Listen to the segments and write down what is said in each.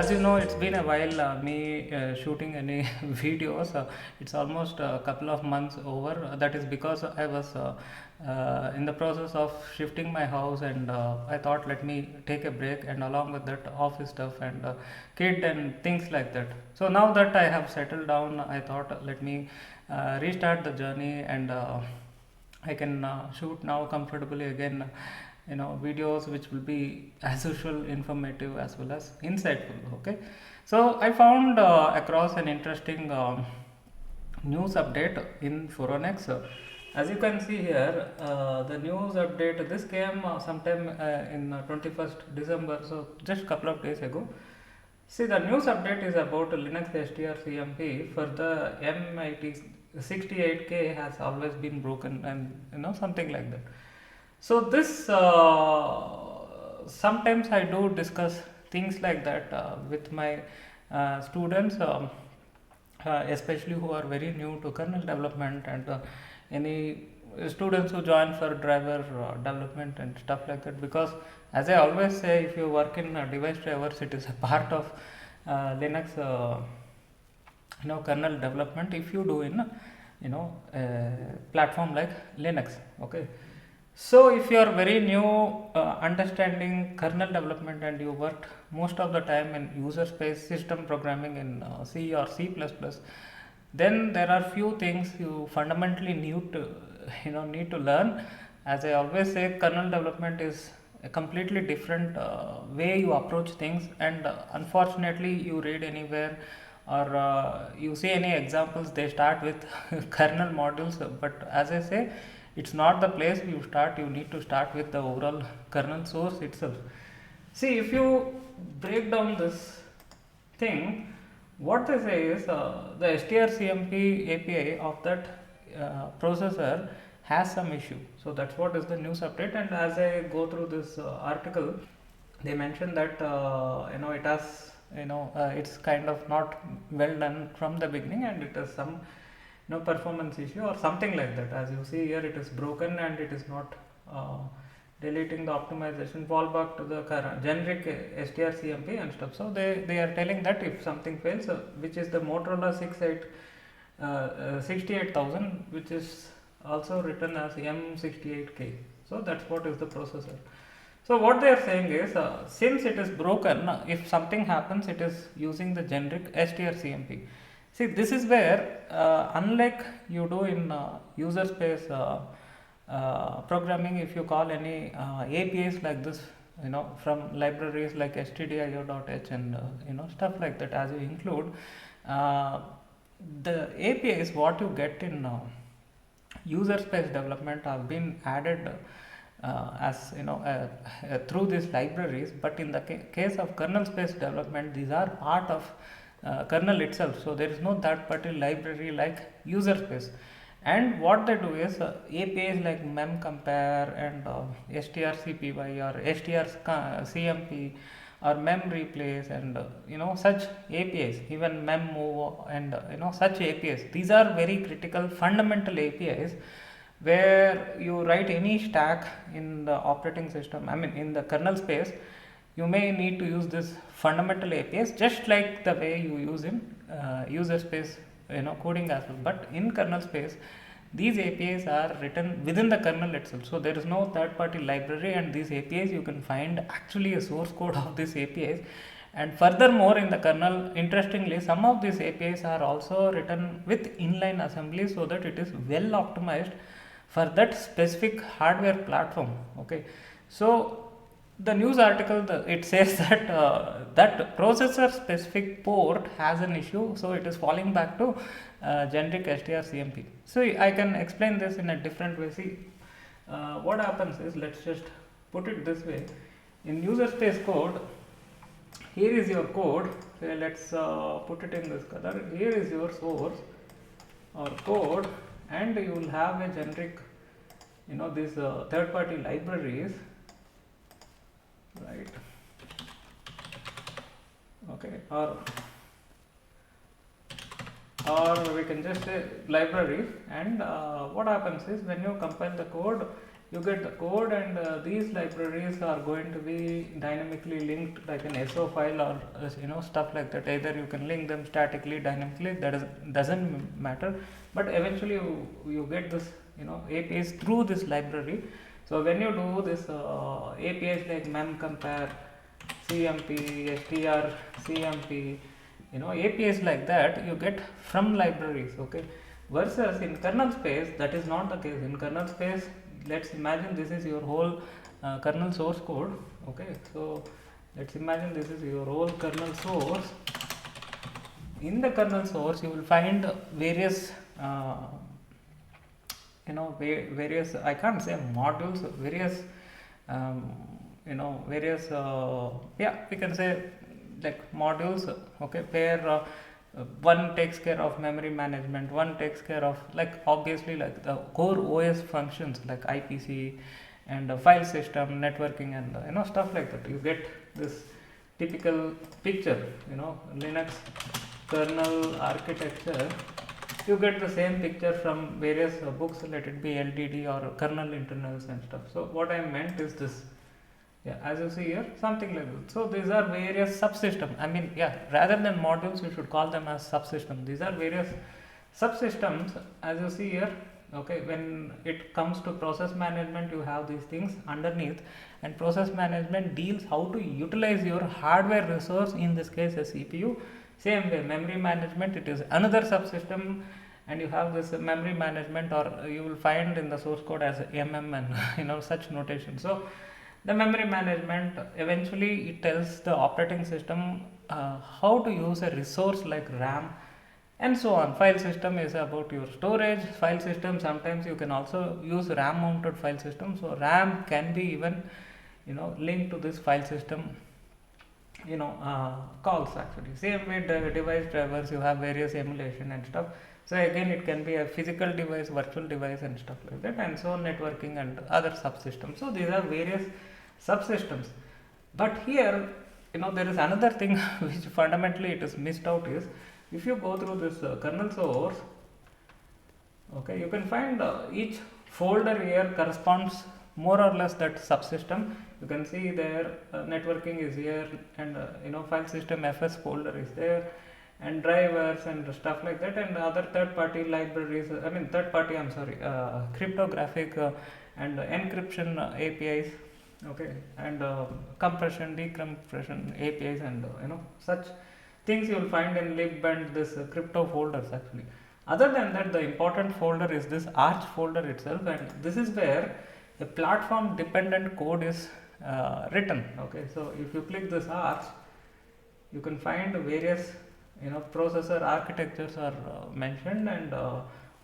as you know, it's been a while me shooting any videos. It's almost a couple of months over. That is because I was in the process of shifting my house, and I thought let me take a break, and along with that office stuff and kid and things like that. So now that I have settled down, I thought let me restart the journey, and I can shoot now comfortably again, videos which will be as usual informative as well as insightful. Okay, so I found across an interesting news update in Foronex. As you can see here, the news update, this came sometime in 21st December, so just couple of days ago. See, the news update is about Linux strcmp for the MIT 68K has always been broken, and something like that. So this sometimes I do discuss things like that with my students, especially who are very new to kernel development, and any students who join for driver development and stuff like that. Because as I always say, if you work in device drivers, it is a part of Linux, kernel development. If you do in a platform like Linux, okay. So if you are very new understanding kernel development, and you worked most of the time in user space system programming in C or C++, then there are few things you fundamentally need to learn. As I always say, kernel development is a completely different way you approach things, and unfortunately you read anywhere or you see any examples, they start with kernel modules, but as I say, it's not the place you start. You need to start with the overall kernel source itself. See, if you break down this thing, what they say is the strcmp API of that processor has some issue. So that's what is the news update. And as I go through this article, they mention that it has it's kind of not well done from the beginning, and it has some performance issue or something like that. As you see here, it is broken, and it is not deleting the optimization, fall back to the current generic strcmp and stuff. So they are telling that if something fails, which is the Motorola 68000, which is also written as M68K. So that's what is the processor. So what they are saying is, since it is broken, if something happens, it is using the generic strcmp. See, this is where, unlike you do in user space programming, if you call any APIs like this, from libraries like stdio.h and stuff like that, as you include, the APIs what you get in user space development have been added as through these libraries, but in the case of kernel space development, these are part of kernel itself. So there is no third party library like user space. And what they do is APIs like memcompare and strcpy or strcmp or memreplace and such APIs, even memmove and such APIs. These are very critical fundamental APIs where you write any stack in the operating system, in the kernel space. You may need to use this fundamental APIs, just like the way you use in user space coding as well. But in kernel space, these APIs are written within the kernel itself. So there is no third party library, and these APIs you can find actually a source code of these APIs. And furthermore, in the kernel, interestingly, some of these APIs are also written with inline assembly, so that it is well optimized for that specific hardware platform. Okay, so the news article, it says that that processor specific port has an issue, so it is falling back to generic strcmp. So I can explain this in a different way. See, what happens is, let's just put it this way. In user space code, here is your code. Say, let's put it in this color. Here is your source or code, and you will have a generic these third party libraries, right? Okay, or we can just say library. And what happens is, when you compile the code, you get the code, and these libraries are going to be dynamically linked like an SO file or stuff like that. Either you can link them statically, dynamically, doesn't matter, but eventually you get this APIs through this library. So when you do this APIs like memcompare, CMP, str, CMP, APIs like that you get from libraries. Okay, versus in kernel space that is not the case. In kernel space, let's imagine this is your whole kernel source code. Okay, so let's imagine this is your whole kernel source. In the kernel source you will find various various, I can't say modules, various various we can say like modules. Okay, where one takes care of memory management, one takes care of like obviously like the core OS functions like IPC and file system, networking, and stuff like that. You get this typical picture, Linux kernel architecture. You get the same picture from various books, let it be LDD or kernel internals and stuff. So what I meant is this, as you see here, something like this. So these are various subsystems. I mean, rather than modules, you should call them as subsystems. These are various subsystems, as you see here. Okay, when it comes to process management, you have these things underneath, and process management deals how to utilize your hardware resource, in this case a CPU. Same way, memory management, it is another subsystem, and you have this memory management, or you will find in the source code as MM and such notation. So the memory management, eventually it tells the operating system how to use a resource like RAM and so on. File system is about your storage. File system, sometimes you can also use RAM mounted file system. So RAM can be even linked to this file system calls actually. Same way, device drivers, you have various emulation and stuff. So again, it can be a physical device, virtual device and stuff like that, and so networking and other subsystems. So these are various subsystems. But here, there is another thing which fundamentally it is missed out is, if you go through this kernel source, okay, you can find each folder here corresponds more or less that subsystem. You can see there networking is here, and file system FS folder is there, and drivers and stuff like that, and other third party libraries, cryptographic and encryption APIs, okay, and compression, decompression APIs, and such things you will find in lib and this crypto folders actually. Other than that, the important folder is this Arch folder itself, and this is where a platform dependent code is written. Okay, so if you click this Arch, you can find various processor architectures are mentioned, and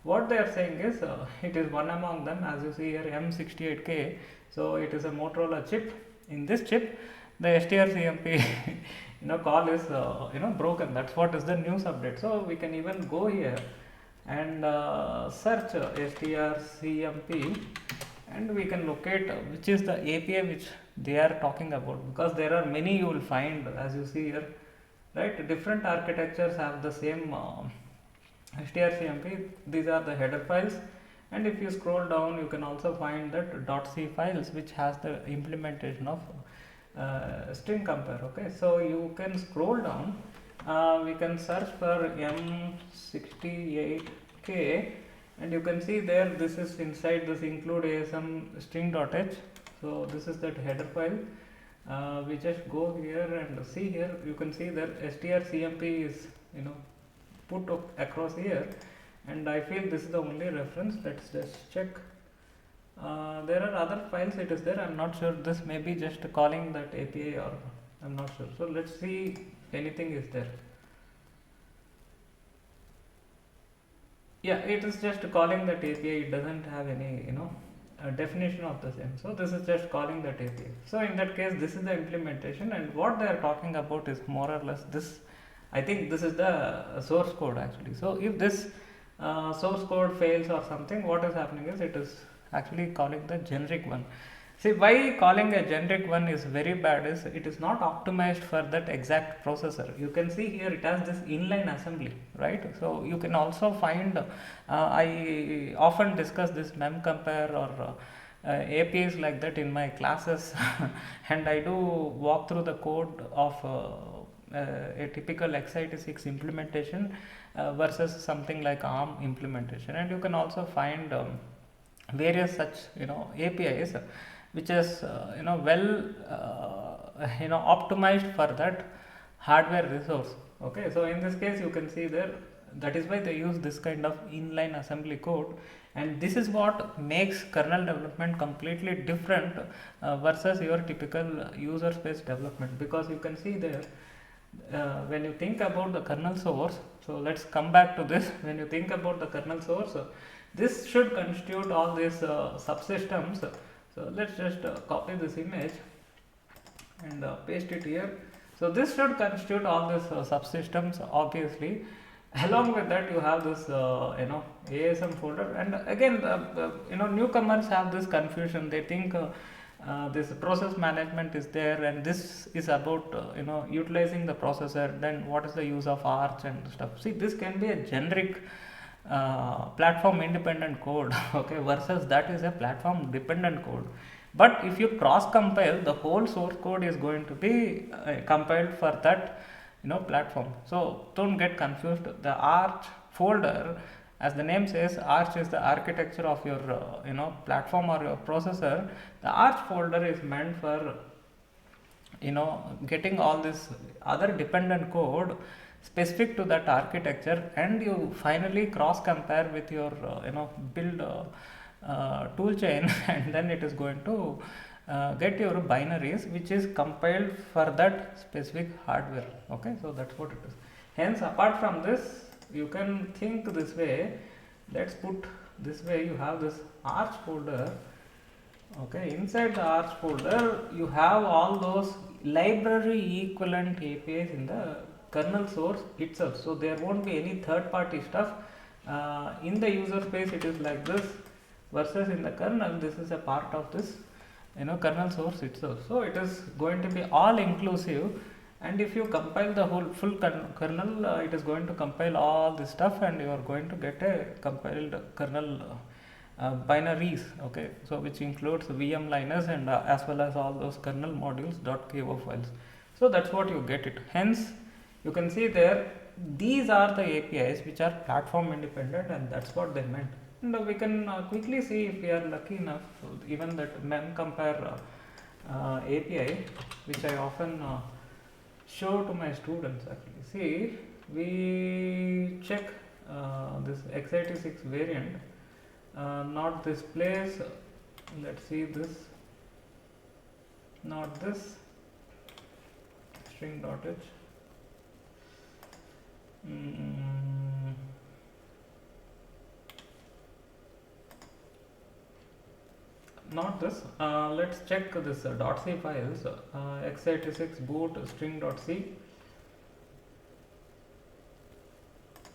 what they are saying is it is one among them, as you see here, M68K. So it is a Motorola chip. In this chip, the strcmp call is broken. That's what is the news update. So we can even go here and search strcmp, and we can locate which is the API which they are talking about, because there are many you will find, as you see here, right? Different architectures have the same strcmp. These are the header files, and if you scroll down, you can also find that .c files which has the implementation of string compare. Okay, so you can scroll down, we can search for M68K, and you can see there, this is inside this include asm string.h. so this is that header file. We just go here and see here, you can see that strcmp is put across here, and I feel this is the only reference. Let's just check. There are other files it is there, I'm not sure. This may be just calling that API, or I'm not sure. So let's see anything is there. It is just calling that API. It doesn't have any definition of the same. So this is just calling that API. So in that case, this is the implementation, and what they are talking about is more or less this. I think this is the source code actually. So if this source code fails or something, what is happening is it is actually calling the generic one. See, why calling a generic one is very bad is it is not optimized for that exact processor. You can see here it has this inline assembly, right? So you can also find, I often discuss this memcompare or APIs like that in my classes and I do walk through the code of a typical x86 implementation versus something like ARM implementation, and you can also find various such APIs which is well optimized for that hardware resource. Okay, so in this case you can see there, that is why they use this kind of inline assembly code, and this is what makes kernel development completely different versus your typical user space development. Because you can see there, when you think about the kernel source, so let's come back to this. When you think about the kernel source, this should constitute all these subsystems. So let's just copy this image and paste it here. So this should constitute all these subsystems, obviously. Along with that, you have this ASM folder, and again newcomers have this confusion. They think this process management is there, and this is about utilizing the processor. Then what is the use of Arch and stuff? See, this can be a generic platform independent code, okay, versus that is a platform dependent code. But if you cross compile, the whole source code is going to be compiled for that platform. So don't get confused. The Arch folder, as the name says, Arch is the architecture of your platform or your processor. The Arch folder is meant for getting all this other dependent code specific to that architecture, and you finally cross compare with your build tool chain and then it is going to get your binaries which is compiled for that specific hardware. Okay, so that's what it is. Hence, apart from this, you can think this way. Let's put this way. You have this Arch folder. Okay, inside the Arch folder you have all those library equivalent APIs in the kernel source itself. So there won't be any third party stuff. In the user space it is like this, versus in the kernel this is a part of this kernel source itself. So it is going to be all inclusive, and if you compile the whole full kernel, it is going to compile all this stuff, and you are going to get a compiled kernel binaries. Okay, so which includes VM liners and as well as all those kernel modules .ko files. So that's what you get it. Hence you can see there, these are the APIs which are platform independent, and that's what they meant. And we can quickly see, if we are lucky enough, even that memcompare API, which I often show to my students actually. See, we check this x86 variant, not this place, let's see this, not this, string.h, not this. Let's check this .c files, x86 boot string.c,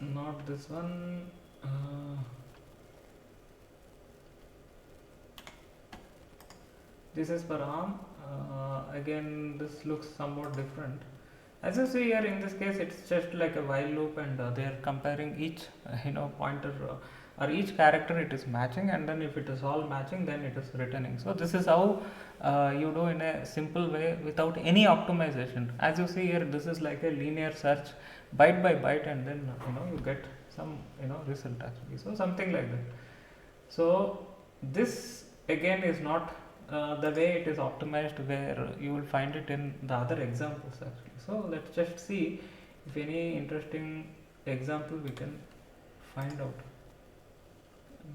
not this one. This is for ARM. Again, this looks somewhat different. As you see here, in this case, it's just like a while loop, and they are comparing each pointer or each character it is matching, and then if it is all matching, then it is returning. So this is how you do in a simple way without any optimization. As you see here, this is like a linear search, byte by byte, and then you get some result actually. So something like that. So this again is not the way it is optimized, where you will find it in the other examples actually. So let's just see if any interesting example we can find out.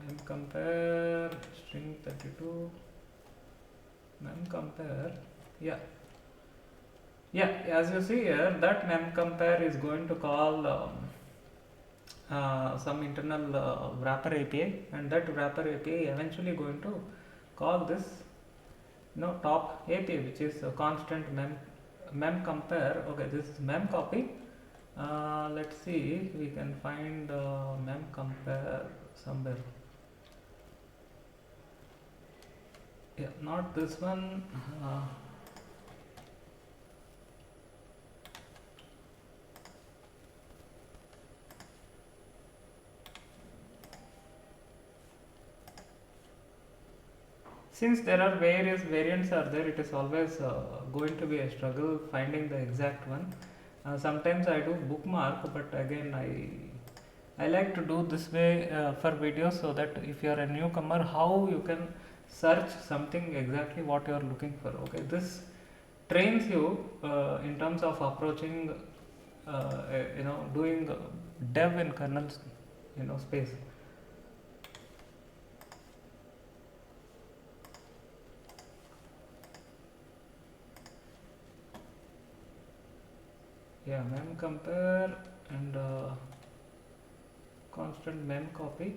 Memcompare string 32, memcompare, yeah, as you see here, that memcompare is going to call some internal wrapper API, and that wrapper API eventually going to call this top API, which is a constant memcompare. Okay, this is memcopy. Let's see if we can find memcompare somewhere. Yeah, not this one. since there are various variants are there, it is always going to be a struggle finding the exact one. Sometimes I do bookmark, but again I like to do this way for videos, so that if you are a newcomer, how you can search something exactly what you are looking for. Okay, this trains you in terms of approaching doing dev in kernel space. Yeah, mem compare and constant mem copy.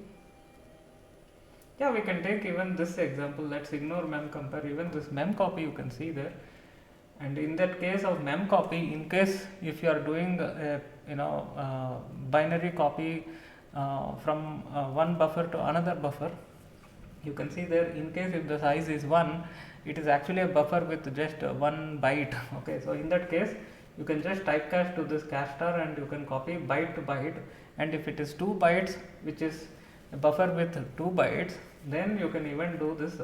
Yeah, we can take even this example. Let's ignore mem compare. Even this mem copy you can see there. And in that case of mem copy, in case if you are doing a binary copy from one buffer to another buffer, you can see there, in case if the size is 1, it is actually a buffer with just 1 byte. Okay, so in that case you can just typecast to this cache star and you can copy byte to byte, and if it is 2 bytes, which is a buffer with 2 bytes, then you can even do this.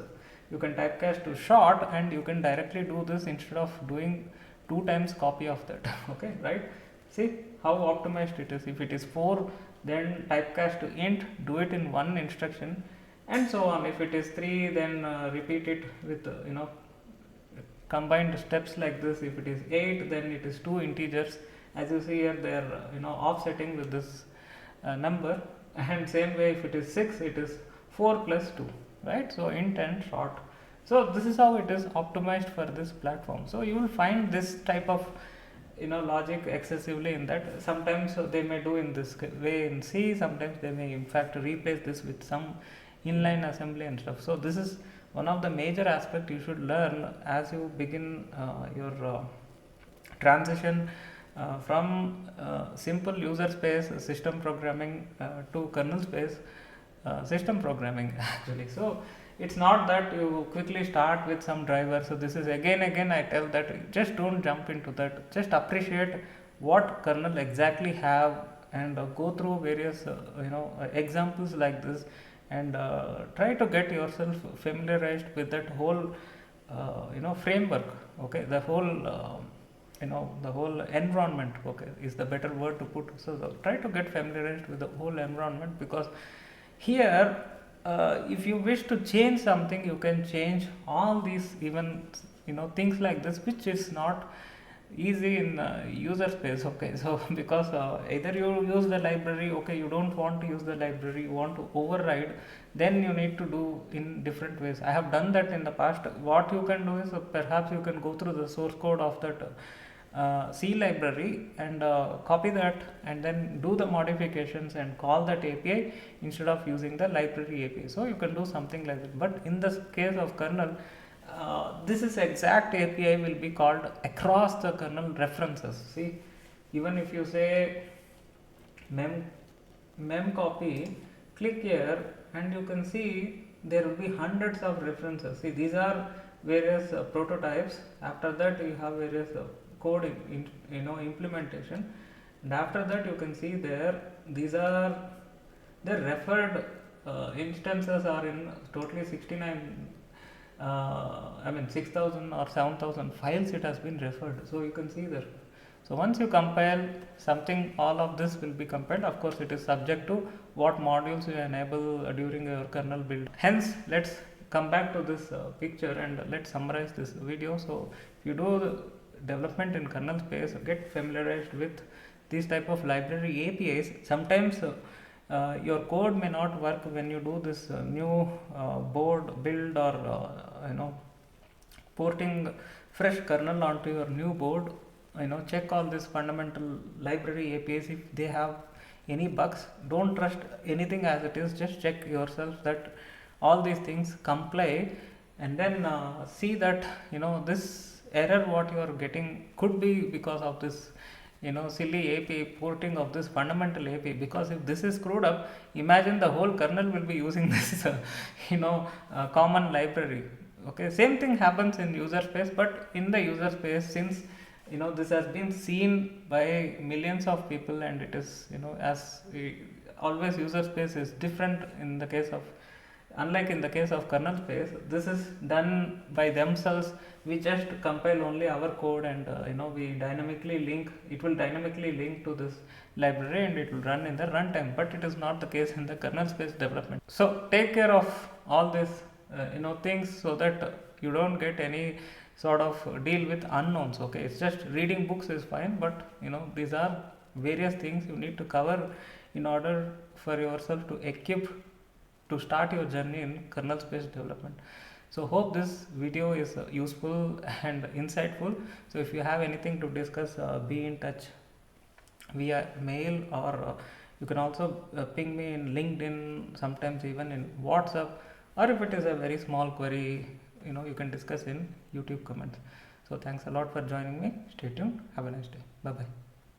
You can typecast to short and you can directly do this instead of doing 2 times copy of that. Okay, right? See how optimized it is. If it is 4, then typecast to int, do it in one instruction, and so on. If it is 3, then repeat it with combined steps like this. If it is 8, then it is 2 integers. As you see here, they are offsetting with this number, and same way if it is 6, it is 4 plus 2, right? So int and short. So this is how it is optimized for this platform. So you will find this type of logic excessively in that. Sometimes they may do in this way in C, sometimes they may in fact replace this with some inline assembly and stuff. So this is one of the major aspect you should learn as you begin your transition from simple user space system programming to kernel space system programming actually. So it's not that you quickly start with some driver. So this is again I tell that just don't jump into that, just appreciate what kernel exactly have, and go through various examples like this, and try to get yourself familiarized with that whole framework. Okay, the whole the whole environment, okay, is the better word to put. So try to get familiarized with the whole environment, because here if you wish to change something, you can change all these even things like this, which is not easy in user space. Okay, so because either you use the library, okay, you don't want to use the library, you want to override, then you need to do in different ways. I have done that in the past. What you can do is perhaps you can go through the source code of that C library and copy that, and then do the modifications and call that API instead of using the library API. So you can do something like that. But in the case of kernel, this is exact API will be called across the kernel references. See, even if you say mem copy, click here and you can see there will be hundreds of references. See, these are various prototypes. After that you have various code implementation, and after that you can see there, these are the referred instances are in totally 69 6,000 or 7,000 files it has been referred. So you can see there. So once you compile something, all of this will be compiled. Of course it is subject to what modules you enable during your kernel build. Hence let's come back to this picture and let's summarize this video. So if you do the development in kernel space, get familiarized with these type of library APIs. Sometimes your code may not work when you do this new board build or porting fresh kernel onto your new board. Check all these fundamental library APIs. If they have any bugs, don't trust anything as it is, just check yourself that all these things comply, and then see that this error what you are getting could be because of this silly API porting of this fundamental API. Because if this is screwed up, imagine the whole kernel will be using this common library. Okay, same thing happens in user space, but in the user space, since this has been seen by millions of people, and it is as always user space is different in the case of Unlike in the case of kernel space, this is done by themselves. We just compile only our code, and we dynamically link. It will dynamically link to this library, and it will run in the runtime. But it is not the case in the kernel space development. So take care of all these things, so that you don't get any sort of deal with unknowns. Okay, it's just reading books is fine, but these are various things you need to cover in order for yourself to equip to start your journey in kernel space development. So hope this video is useful and insightful. So if you have anything to discuss, be in touch via mail, or you can also ping me in LinkedIn, sometimes even in WhatsApp, or if it is a very small query, you can discuss in YouTube comments. So thanks a lot for joining me. Stay tuned. Have a nice day. Bye bye.